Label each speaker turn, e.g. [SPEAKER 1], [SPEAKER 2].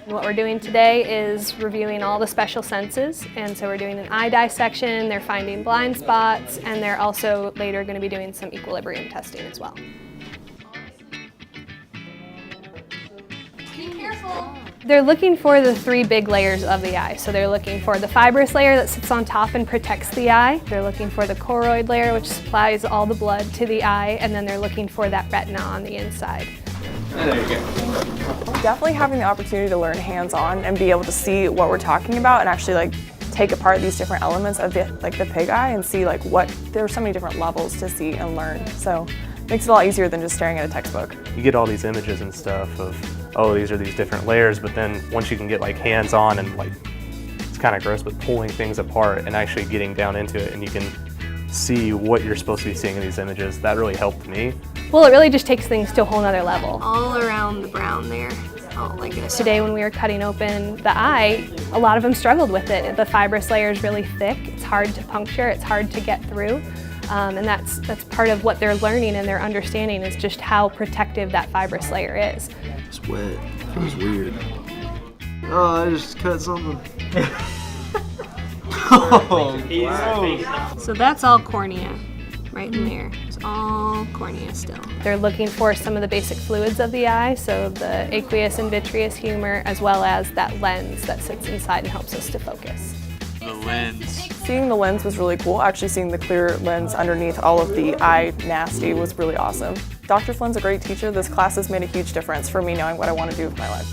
[SPEAKER 1] What we're doing today is reviewing all the special senses, and so we're doing an eye dissection, they're finding blind spots, and they're also later going to be doing some equilibrium testing as well.
[SPEAKER 2] Be careful.
[SPEAKER 1] They're looking for the three big layers of the eye. So they're looking for the fibrous layer that sits on top and protects the eye. They're looking for the choroid layer, which supplies all the blood to the eye, and then they're looking for that retina on the inside.
[SPEAKER 3] There you go.
[SPEAKER 4] Definitely having the opportunity to learn hands-on and be able to see what we're talking about and actually take apart these different elements of the pig eye and see there are so many different levels to see and learn. So it makes it a lot easier than just staring at a textbook.
[SPEAKER 5] You get all these images and stuff of, oh, these are these different layers, but then once you can get hands-on and it's kind of gross, but pulling things apart and actually getting down into it and you can see what you're supposed to be seeing in these images, that really helped me.
[SPEAKER 1] Well, it really just takes things to a whole nother level.
[SPEAKER 2] All around the brown there. Oh my goodness.
[SPEAKER 1] Today when we were cutting open the eye, a lot of them struggled with it. The fibrous layer is really thick, it's hard to puncture, it's hard to get through. And that's part of what they're learning and their understanding is just how protective that fibrous layer is.
[SPEAKER 6] It's wet. Feels weird. Oh, I just cut something. Oh,
[SPEAKER 2] So that's all cornea, right in there. It's all cornea still.
[SPEAKER 1] They're looking for some of the basic fluids of the eye, so the aqueous and vitreous humor, as well as that lens that sits inside and helps us to focus.
[SPEAKER 6] the lens.
[SPEAKER 4] Seeing the lens was really cool. Actually seeing the clear lens underneath all of the eye nasty was really awesome. Dr. Flynn's a great teacher. This class has made a huge difference for me knowing what I want to do with my life.